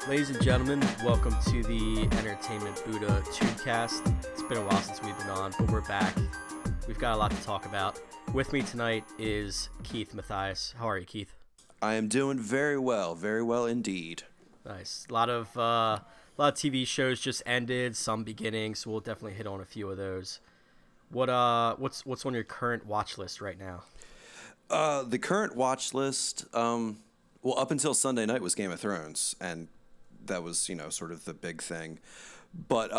Ladies and gentlemen, welcome to the Entertainment Buddha Tubecast. It's been a while since we've been on, but we're back. We've got a lot to talk about. With me tonight is Keith Mathias. How are you, Keith? I am doing very well indeed. Nice. A lot of TV shows just ended, some beginning, so we'll definitely hit on a few of those. What's on your current watch list right now? The current watch list, up until Sunday night was Game of Thrones, and that was, sort of the big thing. But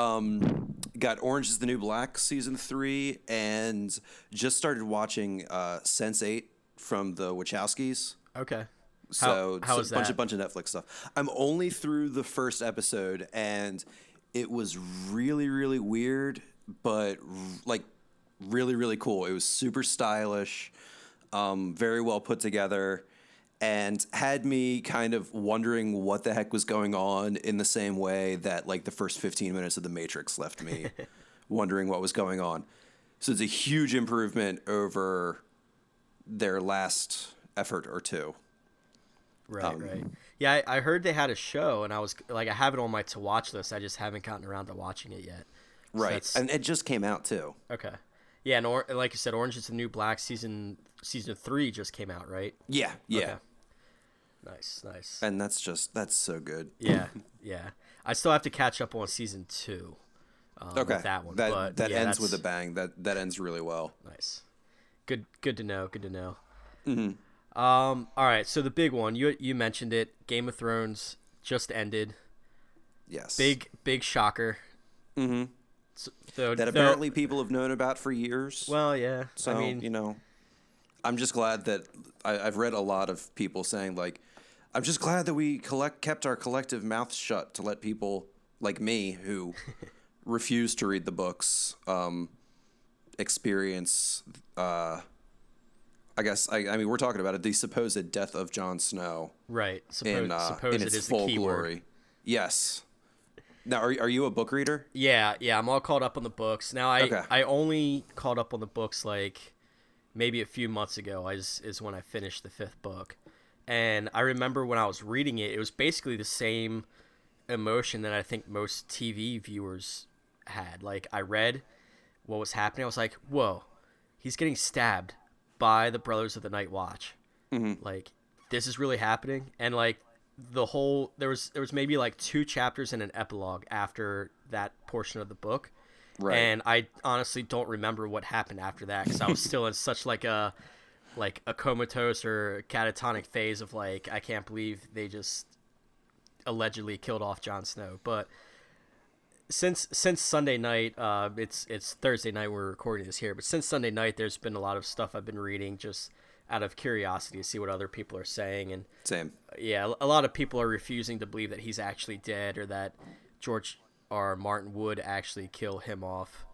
got Orange is the New Black season 3, and just started watching Sense8 from the Wachowskis. Okay. So how is that? bunch of Netflix stuff. I'm only through the first episode, and it was really, really weird, but like really, really cool. It was super stylish, very well put together, and had me kind of wondering what the heck was going on in the same way that like the first 15 minutes of The Matrix left me wondering what was going on. So it's a huge improvement over their last effort or two. Right. Yeah, I heard they had a show, and I was like, I have it on my to watch list. I just haven't gotten around to watching it yet. So Right, and it just came out too. Okay. Yeah, and like you said, Orange is the New Black season 3 just came out, right? Yeah. Okay. Nice. And that's so good. Yeah. I still have to catch up on season 2. Okay. With that one. That ends with a bang. That ends really well. Nice. Good to know. Mm-hmm. All right, so the big one, you mentioned it, Game of Thrones just ended. Yes. Big shocker. Mm-hmm. So, that apparently people have known about for years. Well, yeah. So, I mean, I'm just glad that I've read a lot of people saying, like, I'm just glad that we kept our collective mouths shut to let people like me who refuse to read the books experience I guess I mean we're talking about it, the supposed death of Jon Snow. Right. In its full glory. Yes. Now, are you a book reader? Yeah. I'm all caught up on the books. Now, I only caught up on the books like maybe a few months ago is when I finished the 5th book. And I remember when I was reading it, it was basically the same emotion that I think most TV viewers had. Like, I read what was happening. I was like, whoa, he's getting stabbed by the Brothers of the Night Watch. Mm-hmm. Like, this is really happening. And like there was maybe like 2 chapters and an epilogue after that portion of the book. Right. And I honestly don't remember what happened after that, because I was still in such like a comatose or catatonic phase of like, I can't believe they just allegedly killed off Jon Snow. But since Sunday night, it's Thursday night we're recording this here, but since Sunday night there's been a lot of stuff I've been reading just out of curiosity to see what other people are saying. And Same. Yeah, a lot of people are refusing to believe that he's actually dead, or that George R. Martin would actually kill him off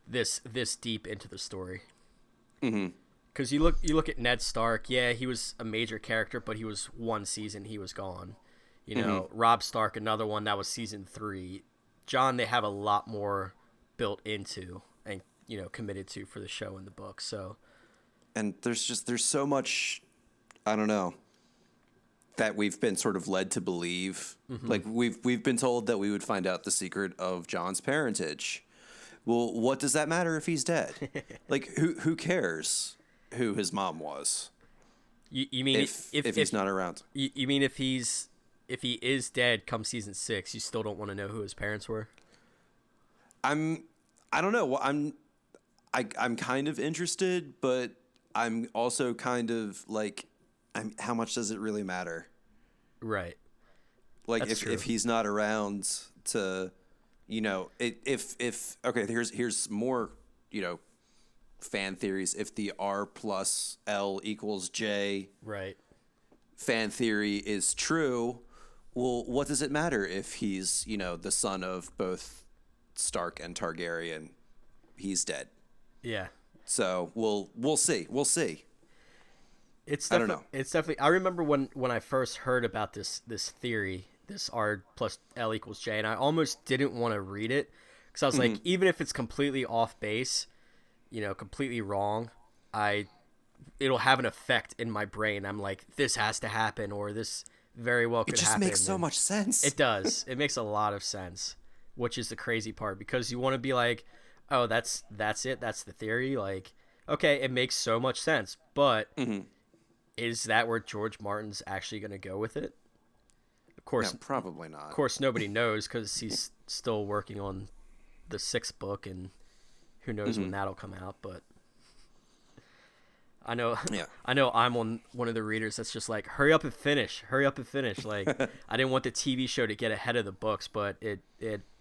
this deep into the story. Mm-hmm. Because you look at Ned Stark. Yeah, he was a major character, but he was one season, he was gone. Robb Stark, another one, that was season 3. Jon, they have a lot more built into and committed to for the show and the book. So, and there's so much, I don't know, that we've been sort of led to believe. Mm-hmm. Like we've been told that we would find out the secret of Jon's parentage. Well, what does that matter if he's dead? Like who cares who his mom was? You mean if he's not around? You mean if he is dead come season 6, you still don't want to know who his parents were? I don't know. I'm kind of interested, but I'm also kind of like, how much does it really matter? Right. Like if he's not around to, okay, here's more, fan theories. If the R plus L equals J, right, fan theory is true, well, what does it matter if he's, the son of both Stark and Targaryen? He's dead. Yeah. So we'll see. I don't know. It's definitely. I remember when I first heard about this theory, this R plus L equals J, and I almost didn't want to read it because I was like, even if it's completely off base, completely wrong, it'll have an effect in my brain. I'm like, this has to happen, or this very well It could just happen. makes so And much sense. it does. It makes a lot of sense, which is the crazy part, because you want to be like, oh, that's it. That's the theory. Like, okay, it makes so much sense, but is that where George Martin's actually going to go with it? No, probably Of not. course, nobody knows because he's still working on the sixth book, and who knows when that'll come out. But I know, Yeah. I know, I'm one of the readers that's just like, hurry up and finish, hurry up and finish. Like, I didn't want the TV show to get ahead of the books, but it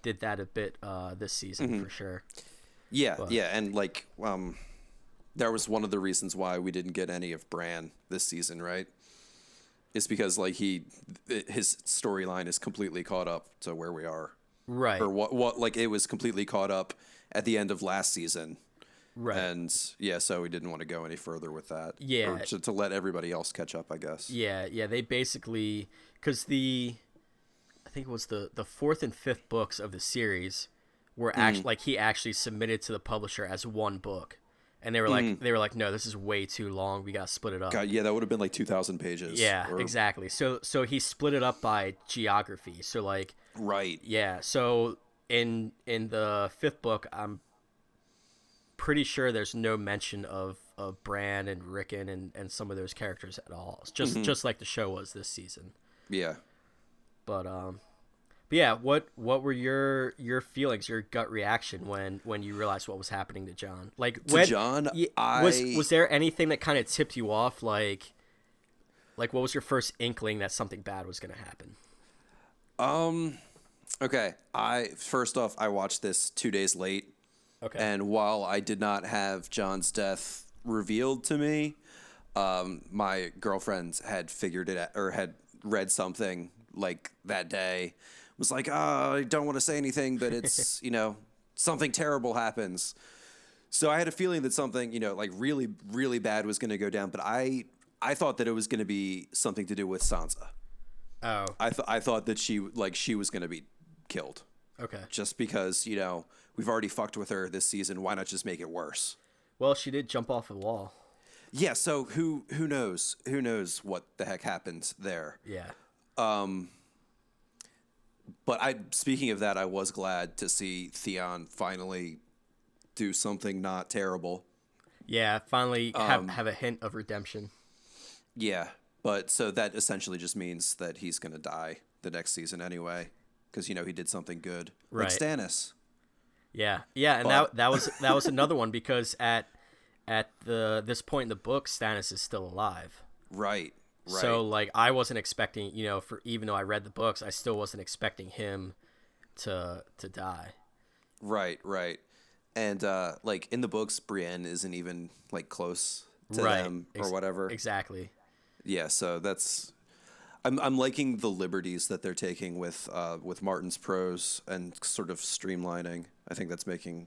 did that a bit this season for sure. Yeah, But yeah, and like that was one of the reasons why we didn't get any of Bran this season, right? It's because like his storyline is completely caught up to where we are. right, Or what like it was completely caught up at the end of last season. right, And yeah, so we didn't want to go any further with that. Yeah. Or to let everybody else catch up, I guess. yeah. They basically, because I think it was the fourth and fifth books of the series were actually like he actually submitted to the publisher as one book, and they were like, no, this is way too long. We got to split it up. God, yeah, that would have been like 2,000 pages. Yeah, or, exactly. So he split it up by geography. So like, Right. yeah. So in the fifth book, I'm pretty sure there's no mention of Bran and Rickon and some of those characters at all. It's just like the show was this season. Yeah. But yeah, what were your feelings, your gut reaction when you realized what was happening to John? Like To John, was there anything that kind of tipped you off? Like what was your first inkling that something bad was going to happen? Okay. First off, I watched this 2 days late. Okay. And while I did not have John's death revealed to me, my girlfriend had figured it out, or had read something like that day. Was like, oh, I don't want to say anything, but it's, something terrible happens. So I had a feeling that something, like really, really bad was going to go down. But I thought that it was going to be something to do with Sansa. Oh. I thought that she was going to be killed. Okay. Just because, we've already fucked with her this season. Why not just make it worse? Well, she did jump off the wall. Yeah, so who knows? Who knows what the heck happened there? Yeah. But speaking of that, I was glad to see Theon finally do something not terrible. Yeah, finally have a hint of redemption. Yeah, but so that essentially just means that he's going to die the next season anyway, because he did something good, Right. like Stannis. Yeah, and But- that was another one, because at this point in the book, Stannis is still alive. Right. So like I wasn't expecting, for even though I read the books, I still wasn't expecting him to die. Right. And like in the books, Brienne isn't even like close to Right. them or whatever. Exactly. Yeah, so that's I'm liking the liberties that they're taking with Martin's prose and sort of streamlining. I think that's making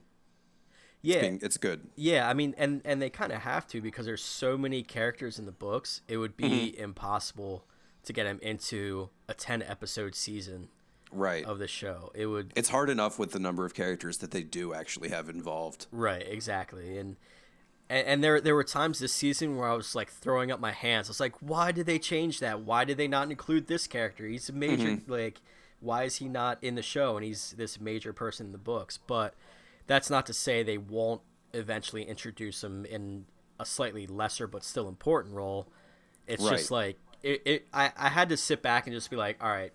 Yeah. it's good. Yeah, I mean, and they kind of have to, because there's so many characters in the books. It would be impossible to get them into a 10-episode season Right. of the show. It would. It's hard enough with the number of characters that they do actually have involved. Right, exactly. And there were times this season where I was like throwing up my hands. I was like, why did they change that? Why did they not include this character? He's a major, like, why is he not in the show? And he's this major person in the books. But that's not to say they won't eventually introduce him in a slightly lesser but still important role. It's just Right. like, I had to sit back and just be like, all right,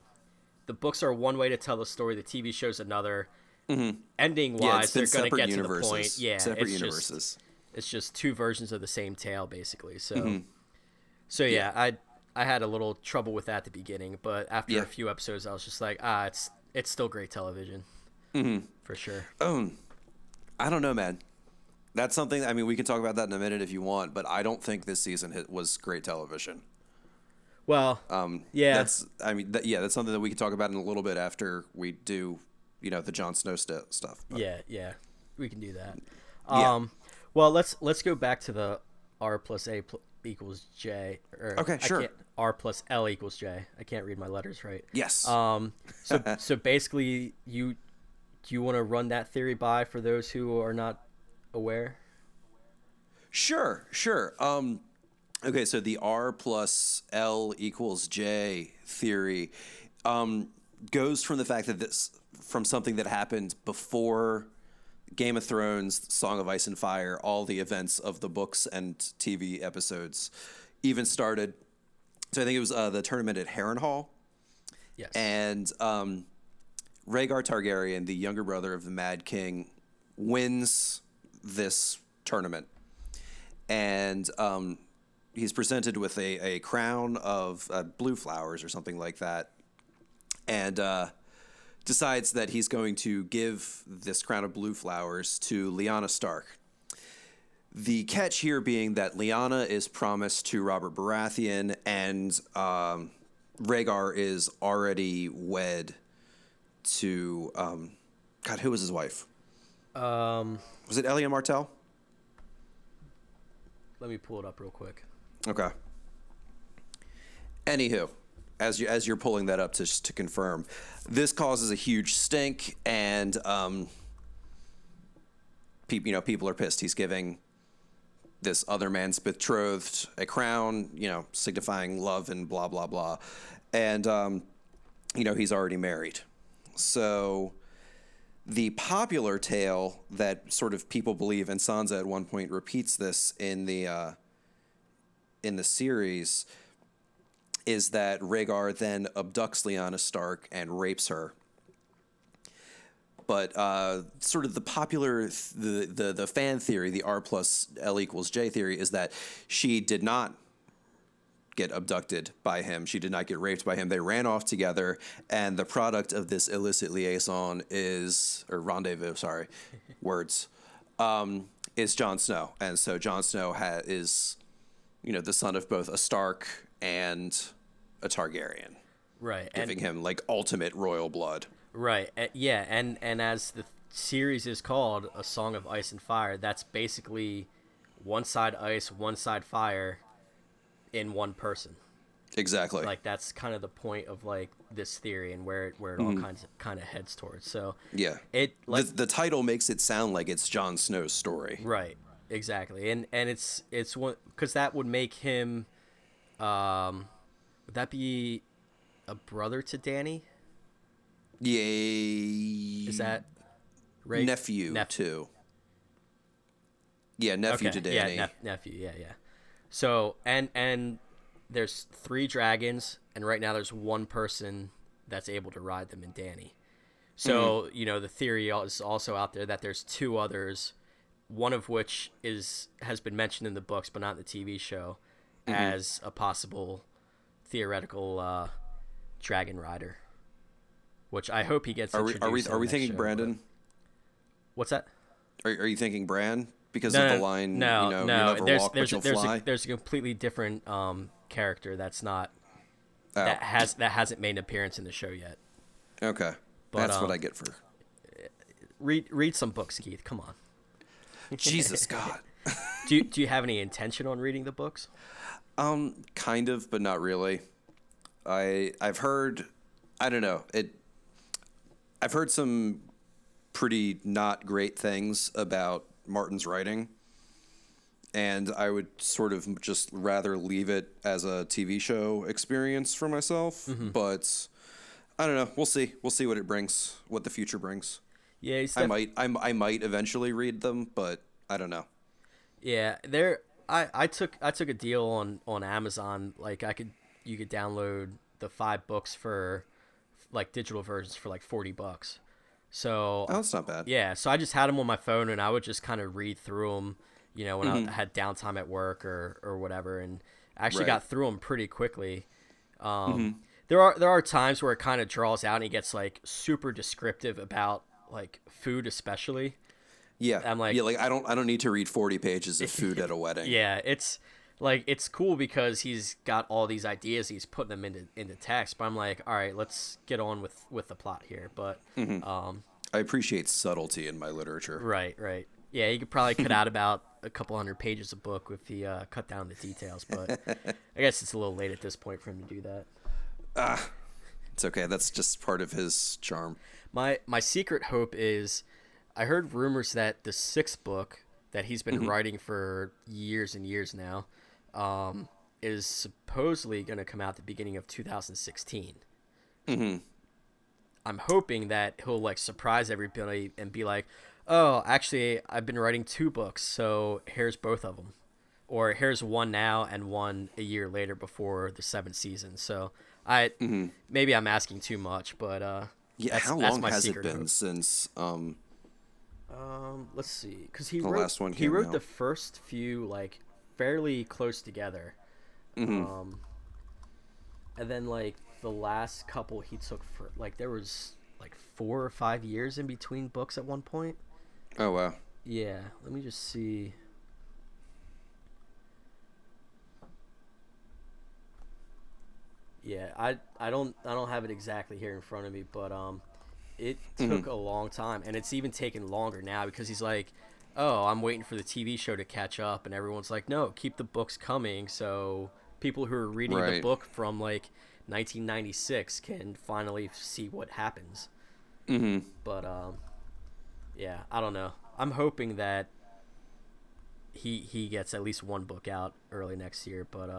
the books are one way to tell the story, the TV show's another. Ending Yeah, wise, it's they're been going to separate get universes. to the point. Yeah, Separate it's universes. it's just two versions of the same tale, basically. So yeah, I had a little trouble with that at the beginning, but after Yeah. a few episodes, I was just like, it's still great television, for sure. I don't know, man. That's something. I mean, we can talk about that in a minute if you want, but I don't think this season was great television. Well, yeah, That's. I mean, that's something that we can talk about in a little bit after we do, the Jon Snow stuff. But, yeah, we can do that. Yeah. Well, let's go back to the R plus A equals J. Or Okay, sure. R plus L equals J. I can't read my letters right. Yes. So basically, do you want to run that theory by for those who are not aware? Sure. Okay, so the R plus L equals J theory um, goes from the fact that from something that happened before Game of Thrones, Song of Ice and Fire, all the events of the books and TV episodes even started. So I think it was the tournament at Harrenhal, Yes. and Rhaegar Targaryen, the younger brother of the Mad King, wins this tournament, and he's presented with a crown of blue flowers or something like that, and decides that he's going to give this crown of blue flowers to Lyanna Stark. The catch here being that Lyanna is promised to Robert Baratheon, and Rhaegar is already wed to God. Who was his wife? Um, Was it Elia Martell? Let me pull it up real quick. Okay. Anywho, as you're pulling that up to confirm, this causes a huge stink, and people are pissed. He's giving this other man's betrothed a crown, signifying love and blah blah blah, and he's already married. So the popular tale that sort of people believe, and Sansa at one point repeats this in the series, is that Rhaegar then abducts Lyanna Stark and rapes her. But sort of the popular, the fan theory, the R plus L equals J theory, is that she did not get abducted by him. She did not get raped by him. They ran off together, and the product of this illicit liaison rendezvous, is Jon Snow. And so Jon Snow is, the son of both a Stark and a Targaryen, Right. giving him like ultimate royal blood. Right. Yeah, and as the series is called, A Song of Ice and Fire, that's basically one side ice, one side fire in one person. Exactly. Like that's kind of the point of like this theory and where it all kind of heads towards. So Yeah. it like The title makes it sound like it's Jon Snow's story. right, exactly. And it's one because that would make him would that be a brother to Dany? Yeah. Is that right? Nephew too. Yeah, nephew to Dany. Yeah, nephew. Yeah, yeah. So and there's 3 dragons, and right now there's one person that's able to ride them in Dany. So the theory is also out there that there's 2 others, one of which has been mentioned in the books but not in the TV show, as a possible theoretical dragon rider. Which I hope he gets. Are we thinking show, Brandon? but... What's that? Are you thinking Bran because of the line? No. You'll never walk, but you'll fly. There's a completely different character that's not Oh. that hasn't made an appearance in the show yet. Okay, But, that's what I get for. Read some books, Keith. Come on. Jesus God. Do you have any intention on reading the books? Kind of, but not really. I've heard. I don't know it. I've heard some pretty not great things about Martin's writing, and I would sort of just rather leave it as a TV show experience for myself. But I don't know. We'll see. We'll see what it brings, what the future brings. Yeah, I might eventually read them, but I don't know. Yeah, I took a deal on Amazon. Like you could download the 5 books for like digital versions for like $40. So Oh, that's not bad. yeah, so I just had them on my phone and I would just kind of read through them, when I had downtime at work or whatever, and I actually got through them pretty quickly. There are times where it kind of draws out and it gets like super descriptive about like food, especially. Yeah, I'm like, I don't need to read 40 pages of food at a wedding. Yeah, it's cool because he's got all these ideas, he's putting them into text, but I'm like, all right, let's get on with the plot here. But I appreciate subtlety in my literature. right. Yeah, you could probably cut out about a couple hundred pages a book if he cut down the details, but I guess it's a little late at this point for him to do that. It's okay. That's just part of his charm. My secret hope is I heard rumors that the 6th book that he's been writing for years and years now, is supposedly going to come out the beginning of 2016. Mm-hmm. I'm hoping that he'll like surprise everybody and be like, "Oh, actually, I've been writing two books, so here's both of them." Or here's one now and one a year later before the seventh season. So I Mm-hmm. maybe I'm asking too much, but Yeah, how that's long my has it secret been hope. since Let's see, because the last one he came wrote the out? first few like fairly close together, Mm-hmm. um, and then like the last couple he took for like there was like 4 or 5 years in between books at one point. Oh wow. Yeah, let me just see. Yeah, I don't have it exactly here in front of me, but it Mm-hmm. took a long time, and it's even taken longer now because he's like, "Oh, I'm waiting for the TV show to catch up," and everyone's like, "No, keep the books coming, so people who are reading the Right. book from like 1996 can finally see what happens." Mm-hmm. But yeah, I don't know. I'm hoping that he gets at least one book out early next year, but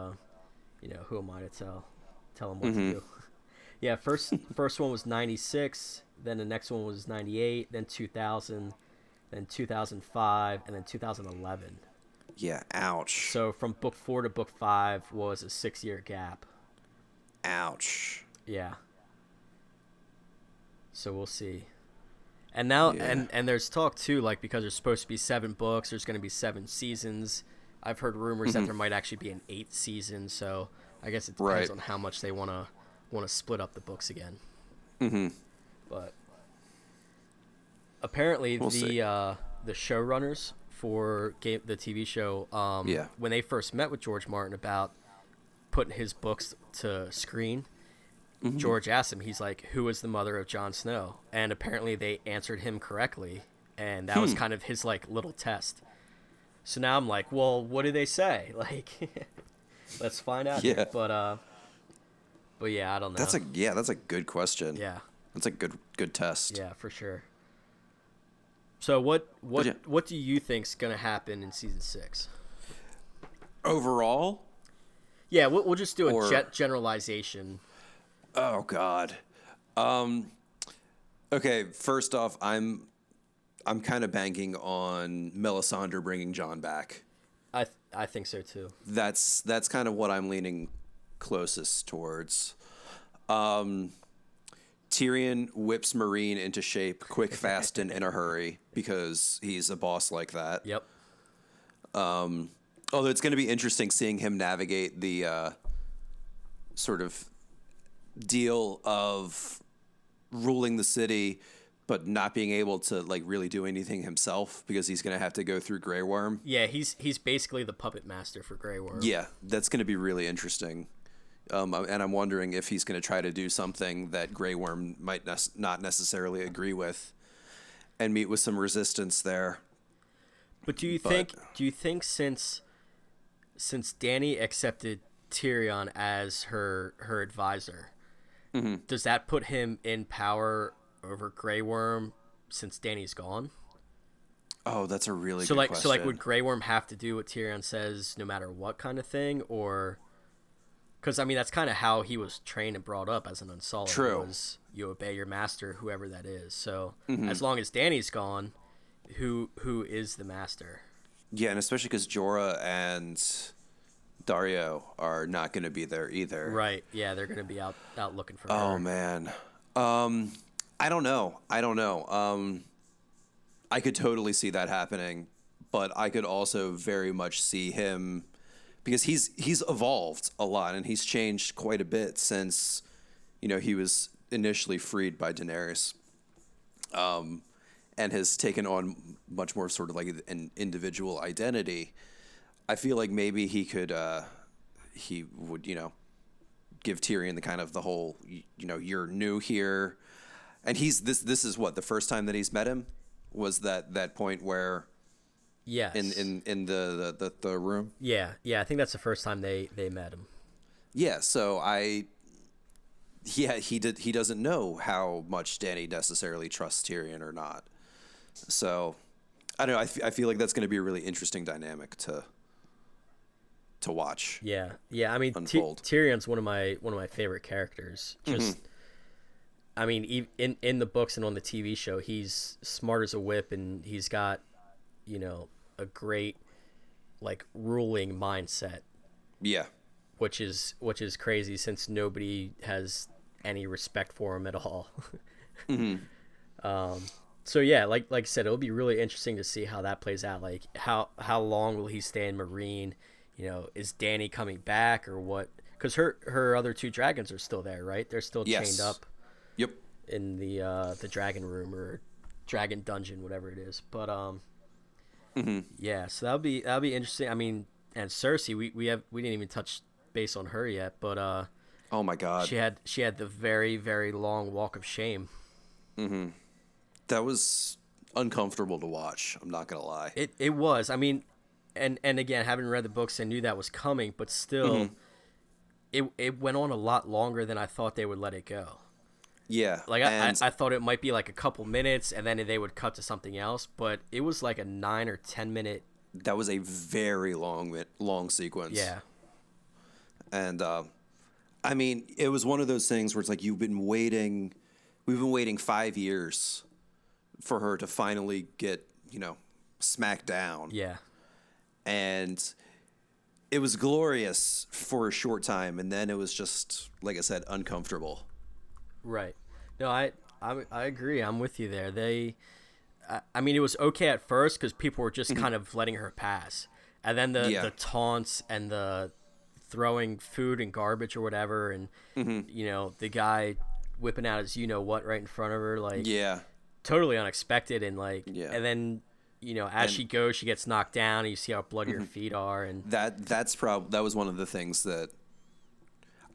who am I to tell him what to Mm-hmm. do? Yeah, first one was 96, then the next one was 98, then 2000, then 2005, and then 2011. Yeah. Ouch. So from book 4 to book 5 was a 6-year gap. Ouch. Yeah. So we'll see. And now Yeah. and there's talk too, like because there's supposed to be 7 books, there's going to be 7 seasons. I've heard rumors that Mm-hmm. there might actually be an 8th season, so I guess it depends Right. on how much they want to split up the books again. Mm-hmm. But apparently We'll see. the showrunners for the TV show, Yeah. when they first met with George Martin about putting his books to screen, Mm-hmm. George asked him, he's like, "Who is the mother of Jon Snow?" And apparently they answered him correctly, and that was Hmm. kind of his like little test. So now I'm like, well, what did they say? Like, let's find out here. Yeah. But yeah, I don't know. That's a good question. Yeah, That's a good test. yeah, for sure. So what But what yeah, what do you think's gonna happen in season 6? overall, Yeah, we'll just do a or generalization. oh god. Um. Okay. First off, I'm kind of banking on Melisandre bringing John back. I think so too. That's kind of what I'm leaning closest towards. Um, Tyrion whips Marine into shape quick, fast, and in a hurry because he's a boss like that. Yep. Although it's going to be interesting seeing him navigate the sort of deal of ruling the city, but not being able to like really do anything himself because he's going to have to go through Grey Worm. Yeah, he's basically the puppet master for Grey Worm. Yeah, that's going to be really interesting. And I'm wondering if he's going to try to do something that Grey Worm might not necessarily agree with and meet with some resistance there. But But do you think since Dany accepted Tyrion as her advisor, does that put him in power over Grey Worm since Dany's gone? oh, that's a really So good like would question. Grey Worm have to do what Tyrion says no matter what kind of thing, or because I mean that's kind of how he was trained and brought up as an Unsullied, True. was you obey your master, whoever that is. So as long as Dany's gone, who is the master? Yeah, and especially because Jorah and Dario are not going to be there either. Right? Yeah, they're gonna be out looking for Oh her. man. I don't know. I don't know. I could totally see that happening, but I could also very much see him because he's evolved a lot and he's changed quite a bit since he was initially freed by Daenerys, and has taken on much more sort of like an individual identity. I feel like maybe he would give Tyrion the kind of the whole you're new here, and he's this is what the first time that he's met him was that point where in Yes. in the room. Yeah, yeah. I think that's the first time they met him. Yeah, so he doesn't know how much Dany necessarily trusts Tyrion or not. So I don't know. I feel like that's going to be a really interesting dynamic to watch Yeah. I mean, unfold. Tyrion's one of my favorite characters. Just, I mean, in the books and on the TV show, he's smart as a whip, and he's got, a great like ruling mindset, Yeah. which is crazy since nobody has any respect for him at all. So yeah, like I said, it'll be really interesting to see how that plays out. Like how long will he stay in Marine? Is Danny coming back or what? Because her other two dragons are still there, right? They're still chained Yes. up Yep. in the dragon room or dragon dungeon, whatever it is. But yeah. So that'll be interesting. I mean, and Cersei, we didn't even touch base on her yet, but Oh my God. she had the very very long walk of shame. That was uncomfortable to watch. I'm not gonna lie. It was. I mean, and again, having read the books, I knew that was coming, but still, it went on a lot longer than I thought they would let it go. Yeah. Like and I thought it might be like a couple minutes, and then they would cut to something else, but it was like a 9 or 10 minute. that was a very long sequence. Yeah, And I mean, it was one of those things where it's like we've been waiting 5 years for her to finally get, smacked down. yeah, And it was glorious for a short time, and then it was just, like I said, uncomfortable. right. No, I agree. I'm with you there. I mean, it was okay at first because people were just kind of letting her pass, and then the taunts and the throwing food and garbage or whatever, and the guy whipping out his what right in front of her, like Yeah. totally unexpected, and like Yeah. and then as she goes, she gets knocked down, and you see how bloody her feet are, and That was one of the things that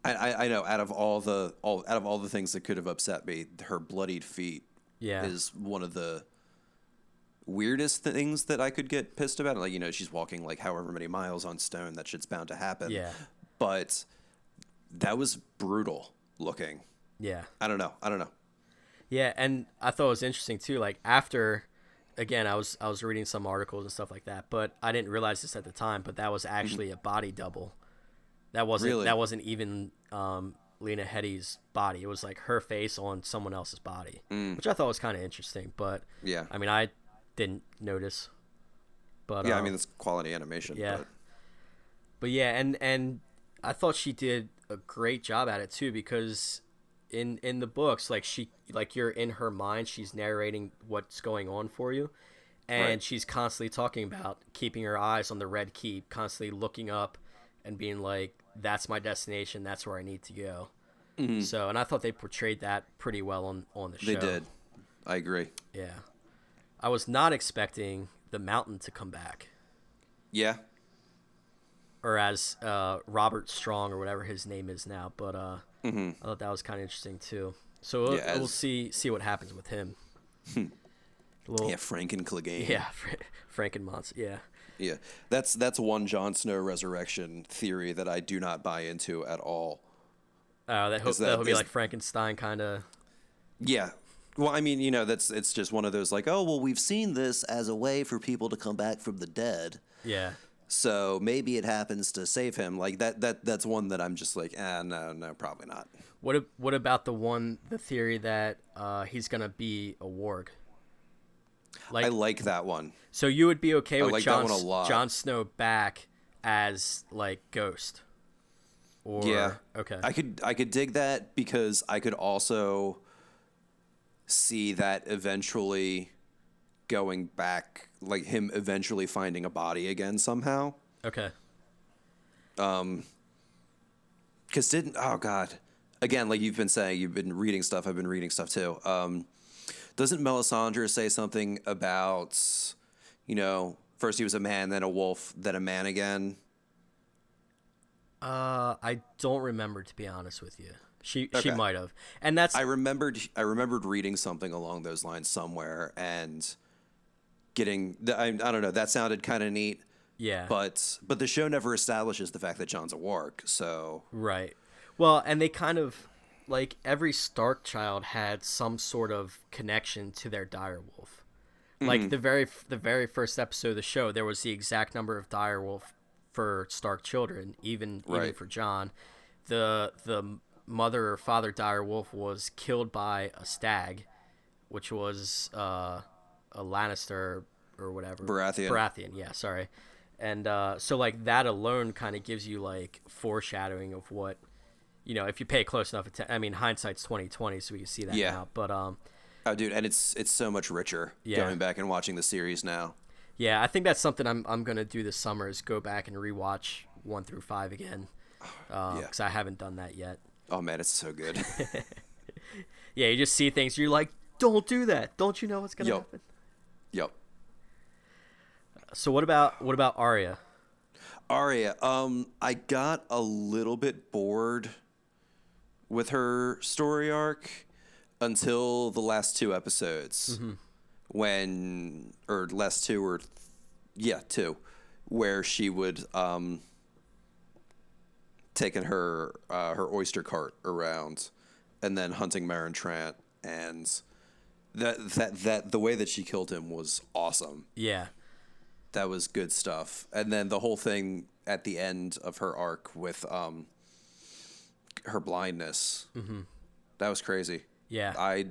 I know out of all the things that could have upset me, her bloodied feet yeah, is one of the weirdest things that I could get pissed about. Like, she's walking like however many miles on stone. That shit's bound to happen. yeah, But that was brutal looking. yeah. I don't know. Yeah, and I thought it was interesting too. Like after, again, I was reading some articles and stuff like that, but I didn't realize this at the time. But that was actually a body double. Really? That wasn't even Lena Headey's body. It was like her face on someone else's body, which I thought was kind of interesting. But Yeah. I mean, I didn't notice. But Yeah, I mean, that's quality animation. yeah. But But yeah, and I thought she did a great job at it too, because in the books, like you're in her mind, she's narrating what's going on for you, and Right. she's constantly talking about keeping her eyes on the Red Keep, constantly looking up and being like, that's my destination, that's where I need to go. So, and I thought they portrayed that pretty well on the show. they did. I agree. Yeah. I was not expecting the Mountain to come back, Yeah. or as Robert Strong or whatever his name is now, but I thought that was kind of interesting too. So we'll see what happens with him. Little, Yeah, Franken Clegane. yeah, Frankenmonster. Yeah, Yeah. That's one Jon Snow resurrection theory that I do not buy into at all. that'll be like Frankenstein kind of. Yeah. Well, I mean, it's just one of those like, oh, well, we've seen this as a way for people to come back from the dead. Yeah, So maybe it happens to save him. Like that's one that I'm just like, no, probably not. What about the theory that he's gonna be a warg? I like that one. So you would be okay with like that one a lot. Jon Snow back as like Ghost? Or, Yeah. Okay. I could dig that, because I could also see that eventually going back, like him eventually finding a body again somehow. Okay. Because oh God, again, like you've been saying, you've been reading stuff. I've been reading stuff too. Doesn't Melisandre say something about, first he was a man, then a wolf, then a man again? I don't remember, to be honest with you. She Okay. might have, and that's I remembered reading something along those lines somewhere, and getting I don't know, that sounded kind of neat. yeah. But the show never establishes the fact that John's a warg, so Right. Well, and they kind of, like, every Stark child had some sort of connection to their direwolf. Like the very first episode of the show, there was the exact number of direwolf for Stark children, even Right. for Jon. The mother or father dire wolf was killed by a stag, which was a Lannister or whatever. Baratheon. Baratheon, yeah, sorry. And so like that alone kind of gives you like foreshadowing of what, if you pay close enough attention. I mean, hindsight's 2020, so we can see that Yeah. now. But Oh, dude, and it's so much richer Yeah. going back and watching the series now. yeah, I think that's something I'm gonna do this summer is go back and rewatch 1 through 5 again, Yeah. because I haven't done that yet. Oh man, it's so good. Yeah, you just see things, you're like, don't do that. Don't you know what's gonna Yup. happen? Yep. So what about Arya? Arya, I got a little bit bored with her story arc until the last two episodes. When, or last two, or yeah, two, where she would taking her oyster cart around and then hunting Maren Trant, and that the way that she killed him was awesome. Yeah, That was good stuff. And then the whole thing at the end of her arc with her blindness. That was crazy. yeah. I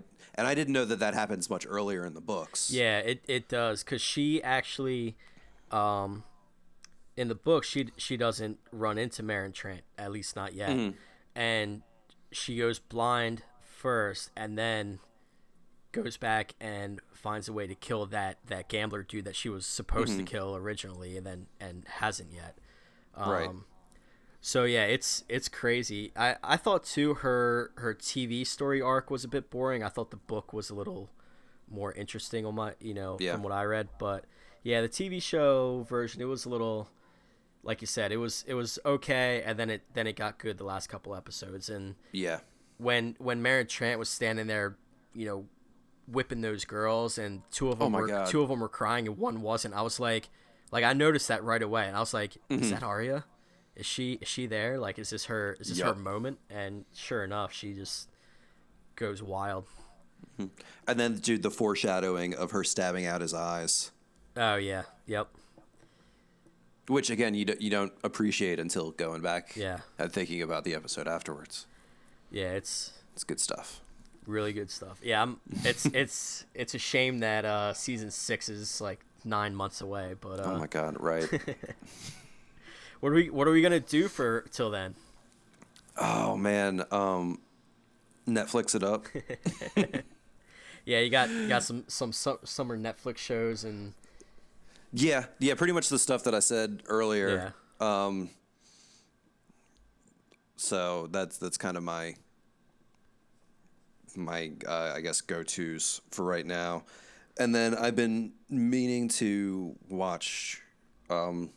didn't know that happens much earlier in the books. Yeah, it does, because she actually, in the book, she doesn't run into Maren Trant, at least not yet, and she goes blind first, and then goes back and finds a way to kill that gambler dude that she was supposed to kill originally, and hasn't yet. Right. So yeah, it's crazy. I thought too her TV story arc was a bit boring. I thought the book was a little more interesting on my Yeah. from what I read. But yeah, the TV show version, it was a little, like you said, it was okay, and then it got good the last couple episodes. And Yeah. when Maren Trant was standing there, whipping those girls, and two of them my God. were crying and one wasn't. I was like I noticed that right away, and I was like, is that Arya? Is she there? Like, is this her Yup. moment? And sure enough, she just goes wild. And then, dude, the foreshadowing of her stabbing out his eyes, Oh yeah, yep, which again you don't appreciate until going back yeah, and thinking about the episode afterwards. yeah. It's It's good stuff. really good stuff. Yeah, it's a shame that season 6 is like 9 months away. But Oh my God, right. what are we gonna do for till then? Oh man, Netflix it up. Yeah, you got some summer Netflix shows and Yeah, pretty much the stuff that I said earlier. yeah. So that's kind of my I guess go-tos for right now. And then I've been meaning to watch and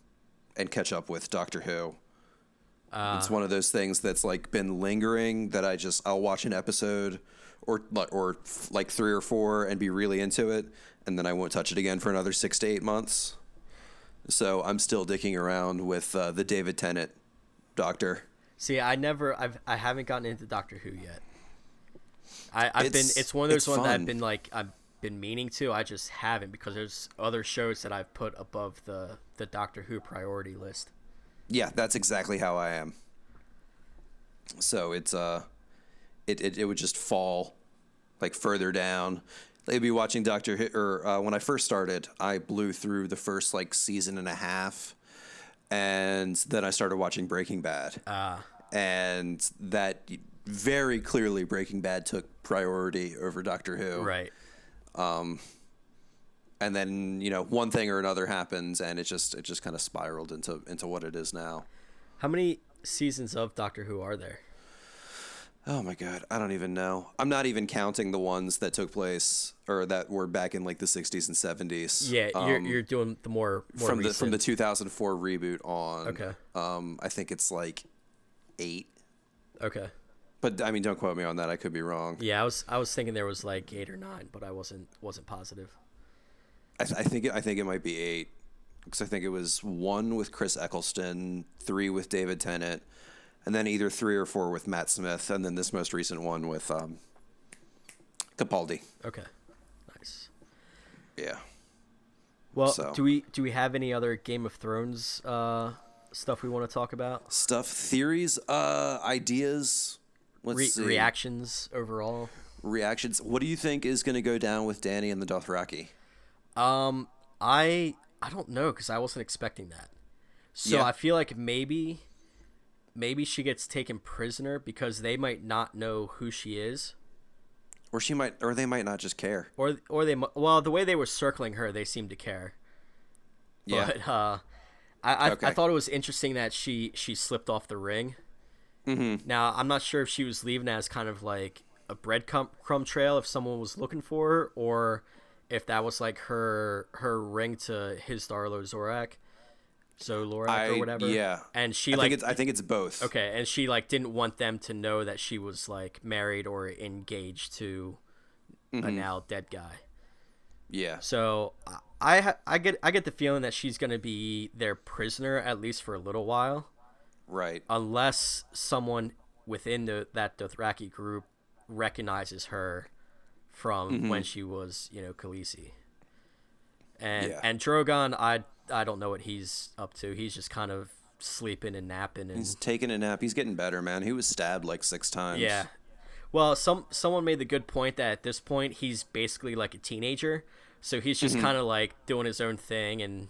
catch up with Doctor Who. It's one of those things that's like been lingering that I'll watch an episode or like 3 or 4 and be really into it, and then I won't touch it again for another 6 to 8 months. So I'm still dicking around with the David Tennant Doctor. See, I haven't gotten into Doctor Who yet. It's one of those it's ones that fun. I've been meaning to. I just haven't, because there's other shows that I've put above the Doctor Who priority list. Yeah, that's exactly how I am. So it's it would just fall like further down. They'd be watching Doctor Who, or when I first started, I blew through the first like season and a half, and then I started watching Breaking Bad. And that very clearly Breaking Bad took priority over Doctor Who. Right. And then, one thing or another happens, and it just kind of spiraled into what it is now. How many seasons of Doctor Who are there? Oh my God, I don't even know. I'm not even counting the ones that took place or that were back in like the 60s and 70s. Yeah, you're doing the more from recent. the 2004 reboot on. Okay. I think it's like 8. Okay. But I mean, don't quote me on that. I could be wrong. Yeah, I was thinking there was like 8 or 9, but I wasn't positive. I think it might be 8, because I think it was 1 with Chris Eccleston, 3 with David Tennant, and then either 3 or 4 with Matt Smith, and then this most recent one with Capaldi. Okay. Nice. Yeah. Well, So. do we have any other Game of Thrones stuff we want to talk about? Stuff, theories, ideas. Let's see. Reactions overall. Reactions. What do you think is going to go down with Danny and the Dothraki? I don't know because I wasn't expecting that. So Yeah. I feel like maybe she gets taken prisoner because they might not know who she is, Or they might not just care. or well, the way they were circling her, they seemed to care. Yeah. But I Okay. thought it was interesting that she slipped off the ring. Mm-hmm. Now I'm not sure if she was leaving as kind of like a breadcrumb trail if someone was looking for her, or if that was like her ring to his Darlo Zorak, so Lorak or whatever. Yeah. And she I think it's both. okay, and she like didn't want them to know that she was like married or engaged to a now dead guy. Yeah. So I get the feeling that she's gonna be their prisoner at least for a little while, Right. unless someone within that Dothraki group recognizes her from when she was, Khaleesi. And Drogon, I don't know what he's up to. He's just kind of sleeping and napping and He's taking a nap. He's getting better, man. He was stabbed like 6 times. yeah. Well, someone made the good point that at this point he's basically like a teenager, so he's just kind of like doing his own thing and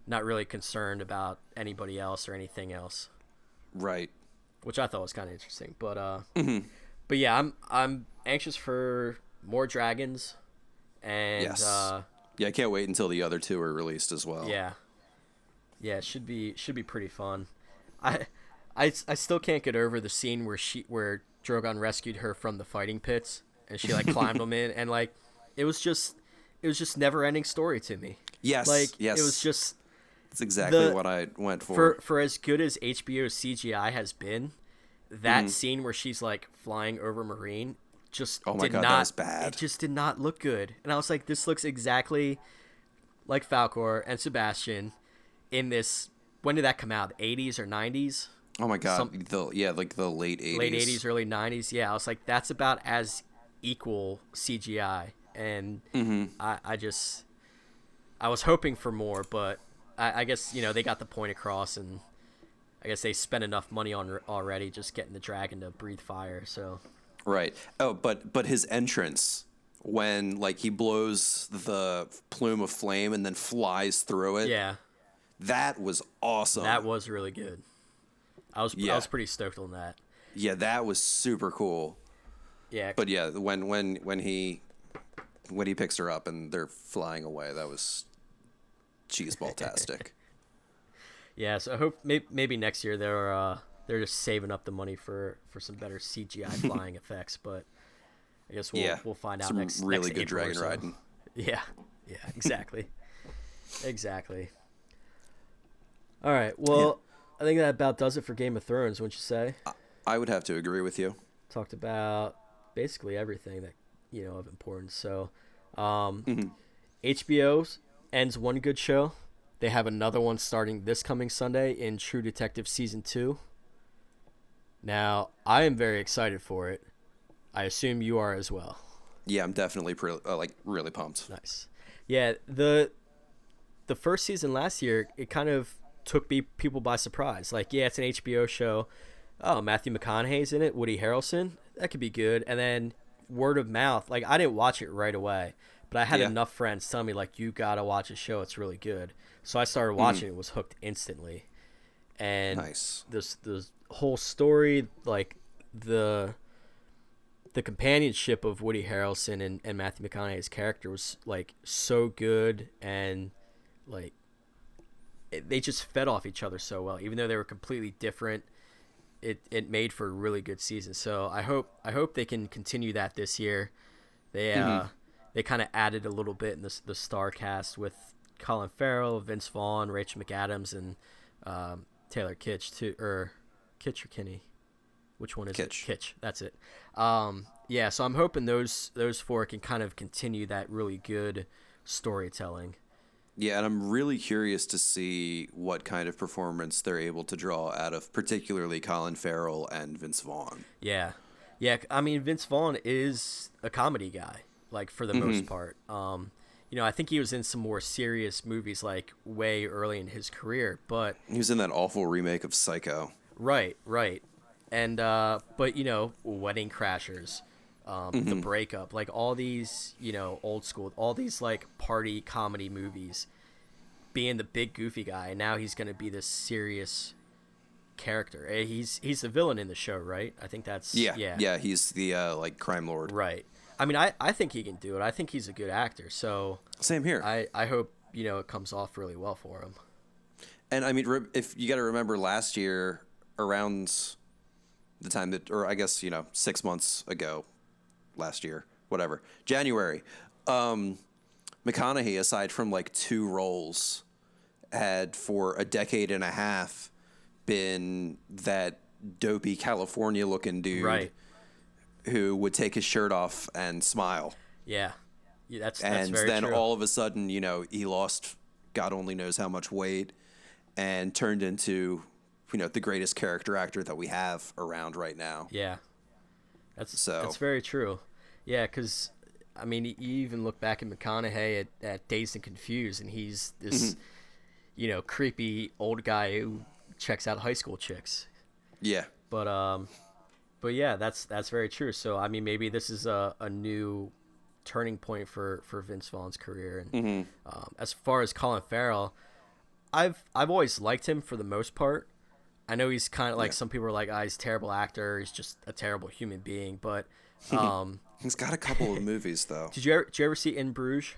not really concerned about anybody else or anything else, Right. which I thought was kind of interesting. But yeah, I'm anxious for more dragons, and Yes. Yeah, I can't wait until the other 2 are released as well. yeah, it should be pretty fun. I still can't get over the scene where Drogon rescued her from the fighting pits and she like climbed them in, and like it was just never ending story to me. Yes. Like yes. it was just That's exactly what I went for as good as HBO CGI has been, that scene where she's like flying over Marine just Oh my did God, not that was bad. It just did not look good. And I was like, this looks exactly like Falcor and Sebastian in this. When did that come out? The 80s or 90s? Oh my God. Like the late 80s. Late 80s, early 90s. Yeah, I was like, that's about as equal CGI. And I was hoping for more, but I guess, they got the point across, and I guess they spent enough money on already just getting the dragon to breathe fire. So Right. Oh, but his entrance when like he blows the plume of flame and then flies through it. yeah, That was awesome. that was really good. I was Yeah. pretty stoked on that. Yeah, that was super cool. Yeah, But yeah, when he picks her up and they're flying away, that was cheeseball-tastic. yeah. So I hope maybe next year they're just saving up the money for some better CGI flying effects. But I guess we'll find out Some next really next good April or dragon so. riding. Yeah, exactly. Exactly. All right. Well, I think that about does it for Game of Thrones, wouldn't you say? I would have to agree with you. Talked about basically everything that of importance. So, Mm-hmm. HBO ends one good show. They have another one starting this coming Sunday in True Detective Season 2. Now, I am very excited for it. I assume you are as well. Yeah, I'm definitely really pumped. Nice. Yeah, the first season last year, it kind of took people by surprise. Like, yeah, it's an HBO show. Oh, Matthew McConaughey's in it. Woody Harrelson. That could be good. And then word of mouth. Like, I didn't watch it right away, but I had enough friends tell me, like, you got to watch a show. It's really good. So I started watching it. Was hooked instantly. And Nice. this whole story, like, the companionship of Woody Harrelson and Matthew McConaughey's character was like so good, and like they just fed off each other so well, even though they were completely different. It made for a really good season. So I hope they can continue that this year. They kind of added a little bit in the star cast with Colin Farrell, Vince Vaughn, Rachel McAdams, and Taylor Kitsch too, or Kitsch or Kinney. Which one is Kitsch. it? Kitsch. That's it. Yeah, so I'm hoping those four can kind of continue that really good storytelling. Yeah, and I'm really curious to see what kind of performance they're able to draw out of particularly Colin Farrell and Vince Vaughn. Yeah. I mean, Vince Vaughn is a comedy guy, like for the most part. I think he was in some more serious movies like way early in his career, but He was in that awful remake of Psycho. right. And but Wedding Crashers, The Breakup, like all these, old school, all these like party comedy movies, being the big goofy guy, and now he's going to be this serious character. He's the villain in the show, right? I think that's Yeah, he's the like crime lord. right. I mean, I think he can do it. I think he's a good actor. So Same here. I hope it comes off really well for him. And I mean, if you got to remember last year around the time that, or I guess 6 months ago, last year, whatever, January, McConaughey, aside from like 2 roles, had for a decade and a half been that dopey California looking dude, Right. who would take his shirt off and smile. Yeah, that's And very then true. all of a sudden, he lost God only knows how much weight and turned into, the greatest character actor that we have around right now. Yeah, that's very true. Yeah, because I mean, you even look back at McConaughey at Dazed and Confused, and he's this, creepy old guy who checks out high school chicks. Yeah. But yeah, that's very true. So I mean, maybe this is a new turning point for Vince Vaughn's career. And as far as Colin Farrell, I've always liked him for the most part. I know he's kind of like some people are like, he's a terrible actor. He's just a terrible human being. But He's got a couple of movies though. Did you ever see In Bruges?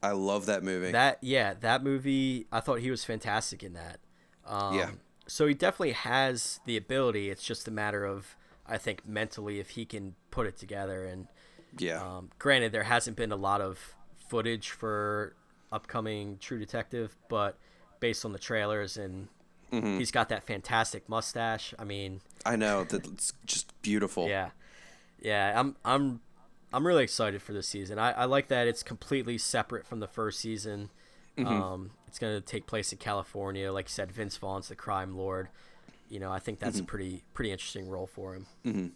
I love that movie. That movie, I thought he was fantastic in that. So he definitely has the ability. It's just a matter of, I think, mentally if he can put it together. And granted, there hasn't been a lot of footage for upcoming True Detective, but based on the trailers, and he's got that fantastic mustache. I mean, I know that it's just beautiful. Yeah. I'm really excited for this season. I like that it's completely separate from the first season. It's going to take place in California. Like you said, Vince Vaughn's the crime lord. I think that's a pretty interesting role for him.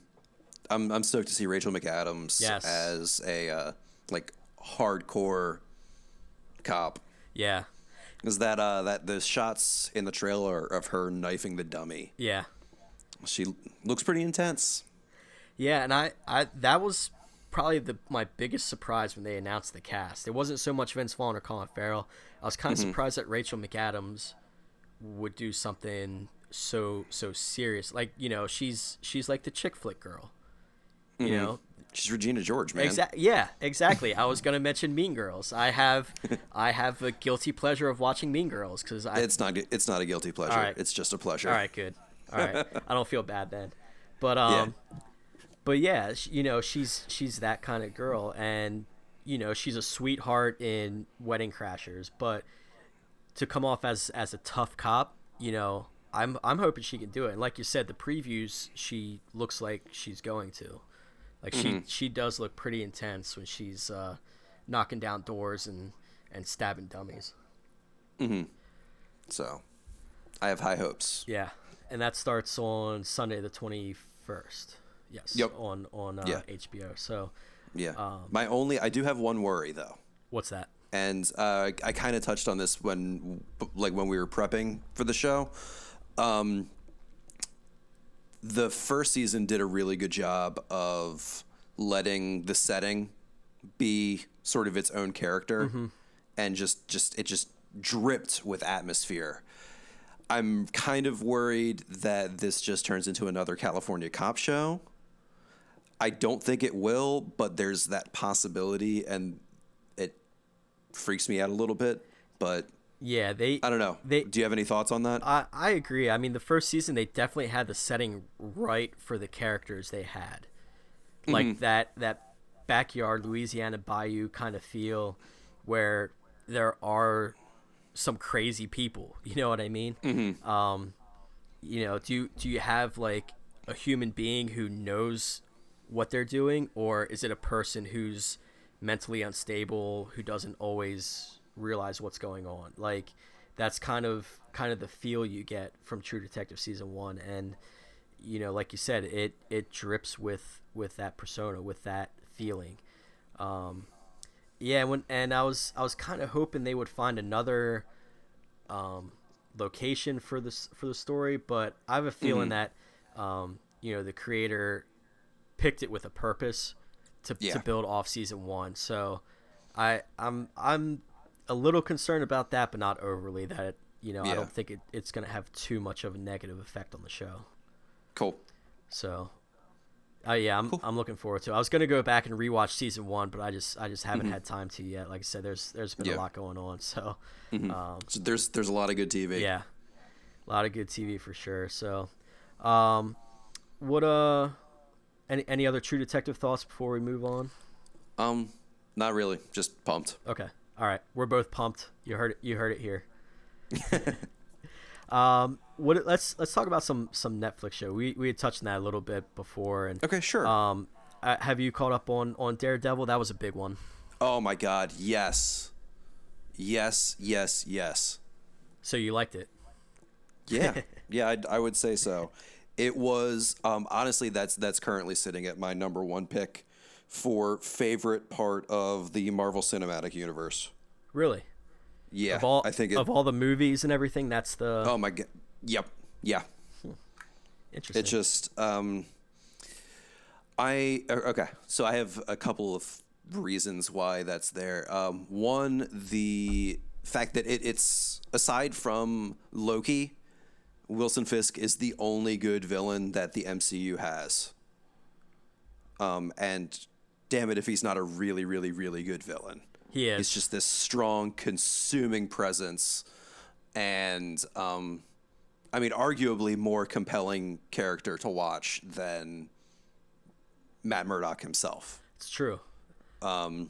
I'm stoked to see Rachel McAdams as a like hardcore cop. Yeah. Is that the shots in the trailer of her knifing the dummy? Yeah. She looks pretty intense. Yeah, and I that was probably my biggest surprise when they announced the cast. It wasn't so much Vince Vaughn or Colin Farrell. I was kind of surprised that Rachel McAdams would do something so serious. Like, she's like the chick flick girl. She's Regina George, man. Yeah, exactly. I was gonna mention Mean Girls. I have a guilty pleasure of watching Mean Girls because it's not a guilty pleasure. Right. It's just a pleasure. All right, good. All right, I don't feel bad then. But But yeah, she's that kind of girl, and she's a sweetheart in Wedding Crashers. But to come off as a tough cop, I'm hoping she can do it. And like you said, the previews, she looks like she's going to. Like she does look pretty intense when she's knocking down doors and stabbing dummies. So, I have high hopes. Yeah, and that starts on Sunday the 21st. Yes. Yep. On HBO. So. Yeah. I do have one worry though. What's that? And I kind of touched on this when we were prepping for the show. The first season did a really good job of letting the setting be sort of its own character, and it just dripped with atmosphere. I'm kind of worried that this just turns into another California cop show. I don't think it will, but there's that possibility, and it freaks me out a little bit. But yeah, I don't know. Do you have any thoughts on that? I agree. I mean, the first season they definitely had the setting right for the characters they had, like that backyard Louisiana bayou kind of feel, where there are some crazy people. You know what I mean? Do you have like a human being who knows what they're doing, or is it a person who's mentally unstable who doesn't always realize what's going on? Like, that's kind of the feel you get from True Detective season 1, and like you said, it drips with that persona, with that feeling. Yeah, I was kind of hoping they would find another location for the story, but I have a feeling Hmm. that the creator picked it with a purpose to Yeah. build off season one. So I'm a little concerned about that, but not overly. That I Yeah. don't think it's going to have too much of a negative effect on the show. Cool. So yeah, I'm Cool. I'm looking forward to it. I was gonna go back and rewatch season one, but I just haven't Hmm. had time to yet. Like I said, there's been a Yeah. lot going on. So Hmm. um, So there's a lot of good TV. yeah, a lot of good TV for sure. So what any other True Detective thoughts before we move on? Um, Not really. Just pumped. Okay, all right, we're both pumped. You heard it here. Let's talk about some Netflix show. We had touched on that a little bit before, and Okay, sure. um, have you caught up on Daredevil? That was a big one. Oh my God, yes, yes, yes, yes. So you liked it? Yeah, yeah, I would say so. It was honestly that's currently sitting at my number one pick for favorite part of the Marvel Cinematic Universe. Really? Yeah, I think it. Of all the movies and everything, that's the Oh my God. Yep. Yeah. It interesting. just okay. So I have a couple of reasons why that's there. One, the fact that it's aside from Loki, Wilson Fisk is the only good villain that the MCU has. And damn it, if he's not a really, really, really good villain. He He's is. just this strong, consuming presence, and I mean, arguably more compelling character to watch than Matt Murdock himself. It's true. And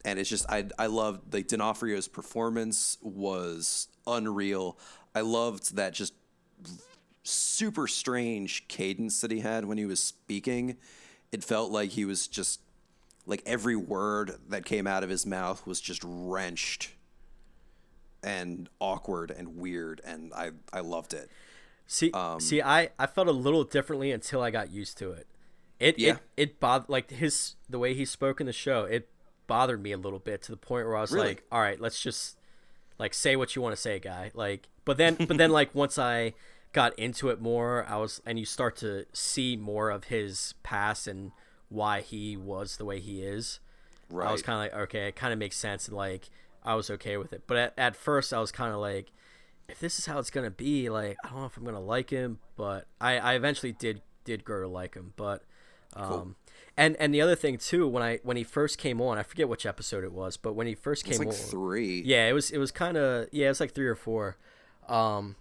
it's just I loved like D'Onofrio's performance was unreal. I loved that just super strange cadence that he had when he was speaking. It felt like he was just like every word that came out of his mouth was just wrenched and awkward and weird, and I loved it. See, I felt a little differently until I got used to it. Yeah, It bothered like the way he spoke in the show. It bothered me a little bit to the point where I was really. like, all right, let's just like say what you want to say, guy. Like, but then like once I got into it more, and you start to see more of his past and why he was the way he is. I was Right. kind of like, okay, it kind of makes sense, and like I was okay with it. But at first, I was kind of like, if this is how it's gonna be, like I don't know if I'm gonna like him. But I eventually did grow to like him. But Cool. um, and the other thing too, when he first came on, I forget which episode it was, but when he first It's came like on, three. yeah, it was kind of yeah, it was like three or four. Um,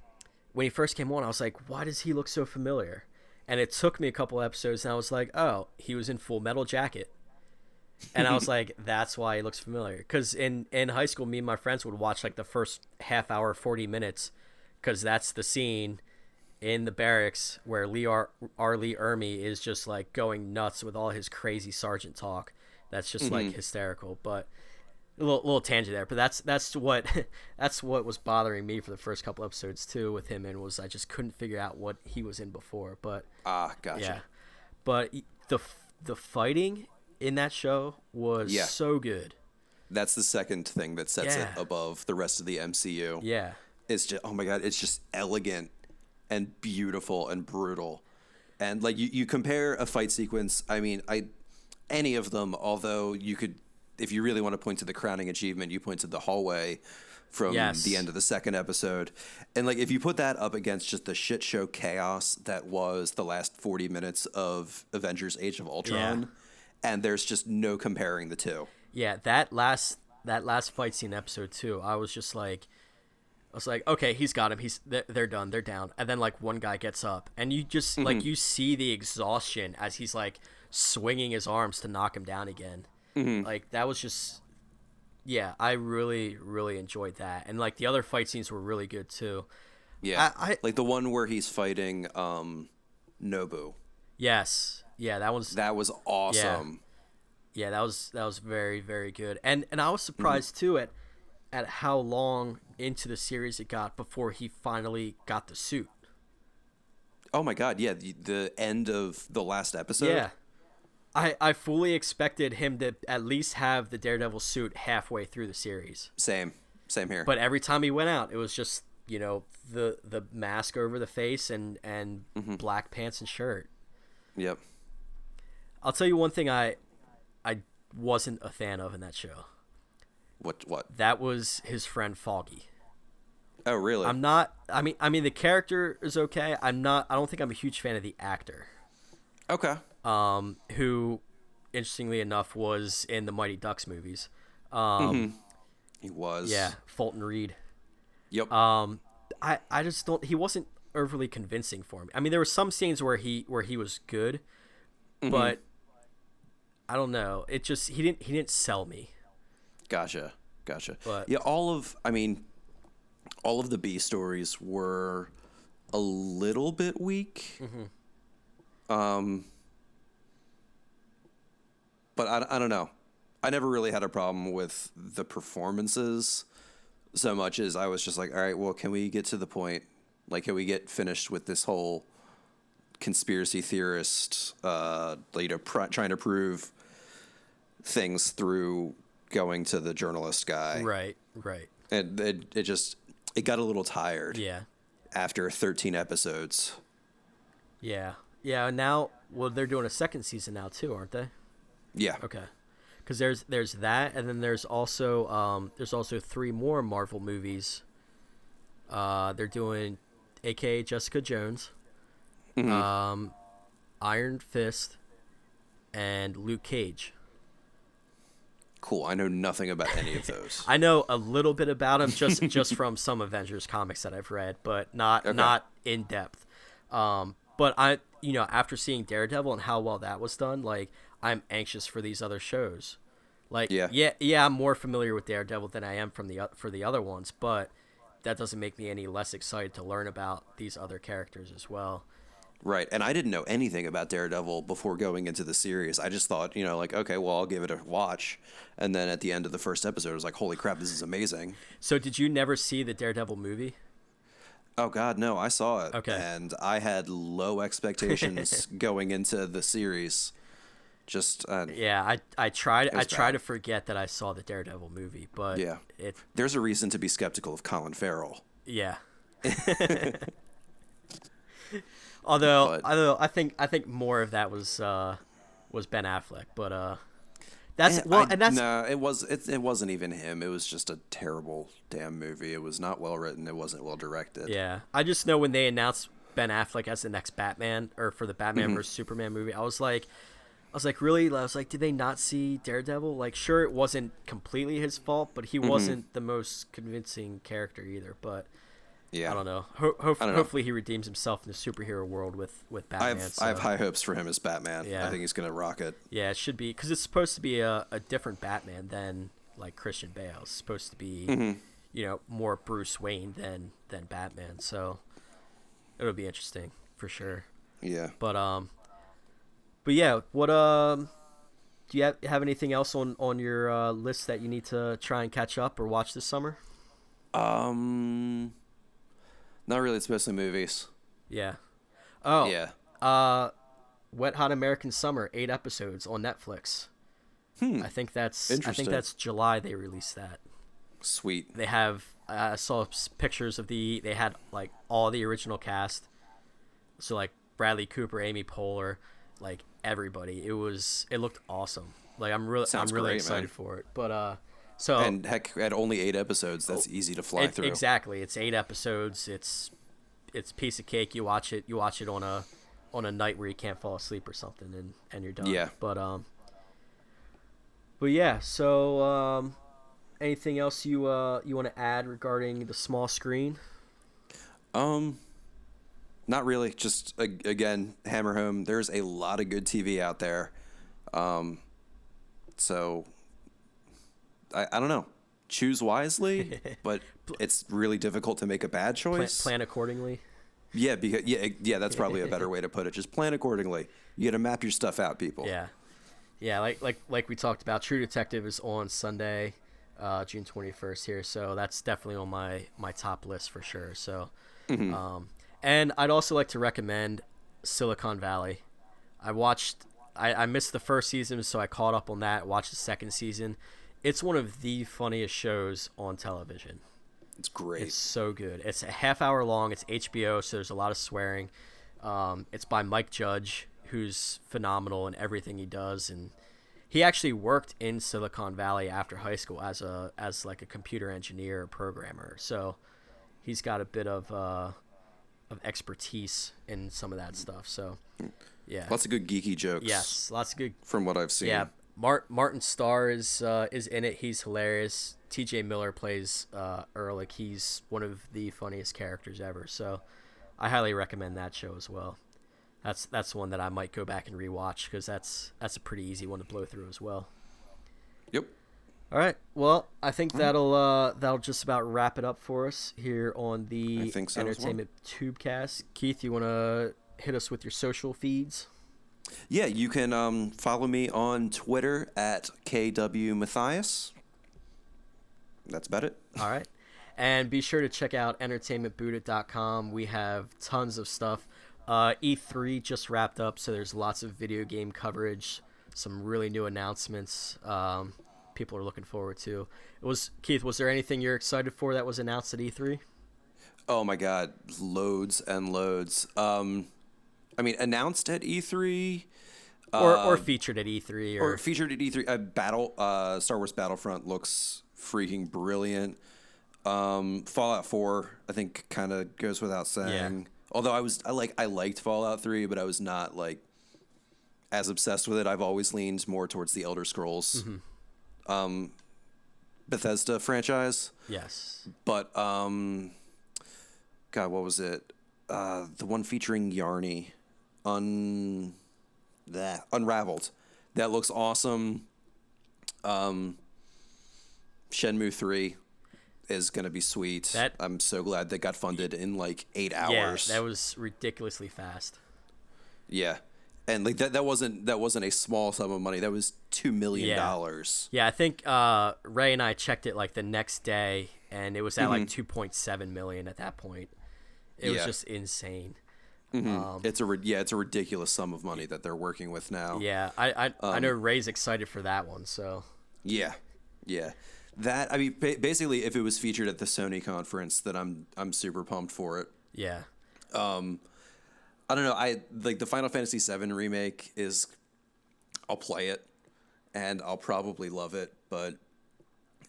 when he first came on, I was like, why does he look so familiar? And it took me a couple episodes, and I was like, oh, he was in Full Metal Jacket. And I was like, that's why he looks familiar. Because in high school, me and my friends would watch like the first half hour, 40 minutes, because that's the scene in the barracks where R. Lee Ermey is just like going nuts with all his crazy sergeant talk. That's just like hysterical. But a little tangent there. But that's what that's what was bothering me for the first couple episodes too with him, and was I just couldn't figure out what he was in before. But Ah, yeah, gotcha. but the fighting in that show was Yeah. so good. That's the second thing that sets it Yeah. above the rest of the MCU. Yeah. It's just oh my God, it's just elegant and beautiful and brutal. And like you compare a fight sequence, I mean, I any of them, although you could if you really want to point to the crowning achievement, you point to the hallway from Yes. the end of the second episode. And like if you put that up against just the shit show chaos that was the last 40 minutes of Avengers Age of Ultron, and there's just no comparing the two. Yeah, that last fight scene episode too. I was like, okay, he's got him. They're done. They're down. And then like one guy gets up, and you just like you see the exhaustion as he's like swinging his arms to knock him down again. Like that was just yeah, I really really enjoyed that. And like the other fight scenes were really good too. Yeah. I Like the one where he's fighting Nobu. yes. Yeah, that was That was awesome. yeah, that was very very good. And I was surprised too at how long into the series it got before he finally got the suit. Oh my God, yeah, the end of the last episode. Yeah. I fully expected him to at least have the Daredevil suit halfway through the series. Same here. But every time he went out, it was just, the mask over the face and black pants and shirt. Yep. I'll tell you one thing I wasn't a fan of in that show. What? That was his friend Foggy. Oh, really? I'm not. I mean, the character is okay. I don't think I'm a huge fan of the actor. Okay. Who, interestingly enough, was in the Mighty Ducks movies. He was. Yeah, Fulton Reed. Yep. I just don't. He wasn't overly convincing for me. I mean, there were some scenes where he was good, but I don't know. It just he didn't sell me. Gotcha. But Yeah, all of the B stories were a little bit weak. But I don't know. I never really had a problem with the performances so much as I was just like, all right, well, can we get to the point? Like, can we get finished with this whole conspiracy theorist, trying to prove things through going to the journalist guy. Right. And it got a little tired. Yeah. After 13 episodes. Yeah. Now, they're doing a second season now too, aren't they? Yeah. Okay. Because there's that, and then there's also 3 more Marvel movies. They're doing, AKA Jessica Jones, Iron Fist, and Luke Cage. Cool. I know nothing about any of those. I know a little bit about them just from some Avengers comics that I've read, but not in depth. But after seeing Daredevil and how well that was done, like, I'm anxious for these other shows. Like, yeah, I'm more familiar with Daredevil than I am for the other ones, but that doesn't make me any less excited to learn about these other characters as well. Right. And I didn't know anything about Daredevil before going into the series. I just thought, okay, well, I'll give it a watch. And then at the end of the first episode, I was like, holy crap, this is amazing. So did you never see the Daredevil movie? Oh, God, no, I saw it. Okay. And I had low expectations going into the series. Just I try to forget that I saw the Daredevil movie, but yeah, there's a reason to be skeptical of Colin Farrell. Yeah. although I think more of that was Ben Affleck, but it wasn't even him. It was just a terrible damn movie. It was not well written. It wasn't well directed. Yeah, I just know when they announced Ben Affleck as the next Batman, or for the Batman vs Superman movie, I was like, really? I was like, did they not see Daredevil? Like, sure, it wasn't completely his fault, but he wasn't the most convincing character either. But yeah, I don't know. Hopefully he redeems himself in the superhero world with Batman. I have high hopes for him as Batman. Yeah. I think he's going to rock it. Yeah, it should be, because it's supposed to be a different Batman than, like, Christian Bale. It's supposed to be, more Bruce Wayne than Batman. So it'll be interesting for sure. Yeah. But yeah, what do you have anything else on your list that you need to try and catch up or watch this summer? Not really. It's mostly movies. Yeah. Oh. Yeah. Wet Hot American Summer, 8 episodes on Netflix. I think that's July they released that. Sweet. They have I saw pictures of they had like all the original cast. So like Bradley Cooper, Amy Poehler, like everybody. It looked awesome. Like I'm really excited for it. But so, and heck, at only 8 episodes, that's easy to fly through. Exactly. It's 8 episodes. It's piece of cake. You watch it on a night where you can't fall asleep or something, and you're done. Yeah. But yeah. So anything else you want to add regarding the small screen? Not really. Just again, hammer home. There's a lot of good TV out there. So I don't know. Choose wisely, but it's really difficult to make a bad choice. Plan accordingly. Yeah, that's probably a better way to put it. Just plan accordingly. You got to map your stuff out, people. Yeah. Like we talked about, True Detective is on Sunday, June 21st here, so that's definitely on my top list for sure. So, and I'd also like to recommend Silicon Valley. I watched I missed the first season, so I caught up on that. Watched the second season. It's one of the funniest shows on television. It's great. It's so good. It's a half hour long. It's HBO, so there's a lot of swearing. It's by Mike Judge, who's phenomenal in everything he does, and he actually worked in Silicon Valley after high school as like a computer engineer or programmer. So he's got a bit of expertise in some of that stuff. So yeah, Lots of good geeky jokes. yes, lots of good. From what I've seen. Yeah, Martin Starr is in it. He's hilarious. T.J. Miller plays Ehrlich. He's one of the funniest characters ever. So I highly recommend that show as well. That's one that I might go back and rewatch because that's a pretty easy one to blow through as well. Yep. All right. Well, I think that'll just about wrap it up for us here on the I think so as well. Entertainment Tubecast. Keith, you want to hit us with your social feeds? Yeah, you can follow me on Twitter at KWMathias. That's about it. All right. And be sure to check out entertainmentbooted.com. We have tons of stuff. E3 just wrapped up, so there's lots of video game coverage, some really new announcements people are looking forward to. Keith, was there anything you're excited for that was announced at E3? Oh my God, loads and loads. Announced at E3, or featured at E3, or featured at E3. Star Wars Battlefront looks freaking brilliant. Fallout 4, I think, kind of goes without saying. Yeah. Although I liked Fallout 3, but I was not like as obsessed with it. I've always leaned more towards the Elder Scrolls, Bethesda franchise. Yes. But God, what was it? The one featuring Yarny, Unraveled. That looks awesome. Shenmue 3 is going to be sweet. I'm so glad that got funded in like 8 hours. Yeah, that was ridiculously fast. Yeah. And like that wasn't a small sum of money. That was $2 million. Yeah, I think Ray and I checked it like the next day, and it was at like 2.7 million at that point. It was just insane. It's a ridiculous sum of money that they're working with now. Yeah, I know Ray's excited for that one. So yeah. That basically, if it was featured at the Sony conference, that I'm super pumped for it. Yeah. I don't know. I like the Final Fantasy VII remake is. I'll play it, and I'll probably love it, but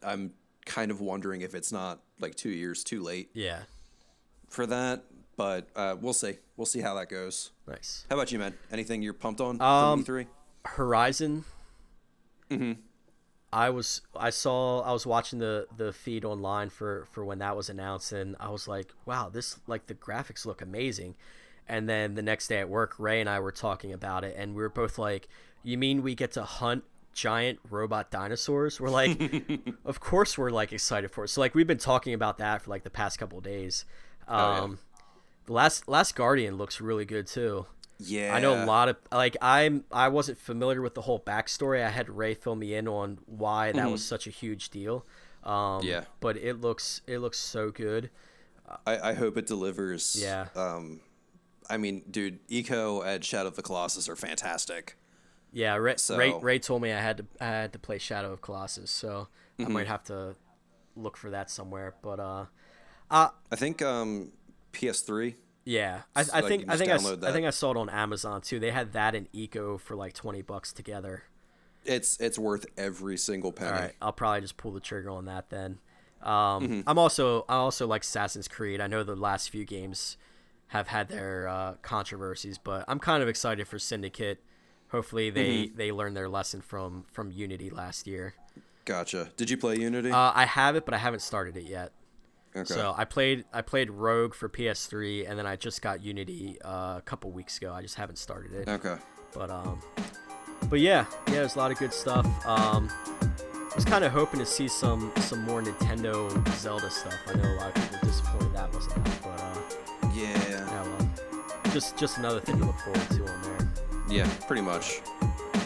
I'm kind of wondering if it's not like 2 years too late. Yeah. For that, but we'll see. We'll see how that goes. Nice. How about you, man? Anything you're pumped on from E3? Horizon. I was watching the feed online for when that was announced, and I was like, wow, this, like, the graphics look amazing. And then the next day at work, Ray and I were talking about it, and we were both like, you mean we get to hunt giant robot dinosaurs? We're like, of course we're like excited for it. So like we've been talking about that for like the past couple of days. The Last Guardian looks really good too. Yeah, I know a lot of like I wasn't familiar with the whole backstory. I had Ray fill me in on why that was such a huge deal. But it looks so good. I hope it delivers. Yeah. I mean, dude, Eco and Shadow of the Colossus are fantastic. Yeah, Ray told me I had to play Shadow of Colossus, so I might have to look for that somewhere. But I think PS3. Yeah, I think I saw it on Amazon too. They had that and Eco for like $20 together. It's worth every single penny. All right, I'll probably just pull the trigger on that then. I also like Assassin's Creed. I know the last few games have had their controversies, but I'm kind of excited for Syndicate. Hopefully they learn their lesson from Unity last year. Gotcha. Did you play Unity? I have it, but I haven't started it yet. Okay. So I played Rogue for PS3, and then I just got Unity a couple weeks ago. I just haven't started it. Okay. But yeah, there's a lot of good stuff. I was kind of hoping to see some more Nintendo Zelda stuff. I know a lot of people were disappointed that wasn't that, but just another thing to look forward to on there. Yeah, pretty much.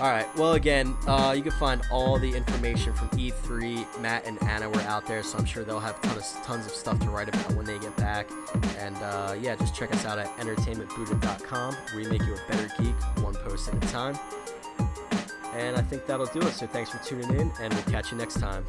All right. Well, again, you can find all the information from E3. Matt and Anna were out there, so I'm sure they'll have tons of stuff to write about when they get back. And just check us out at entertainmentbooted.com. We make you a better geek, one post at a time. And I think that'll do it. So thanks for tuning in, and we'll catch you next time.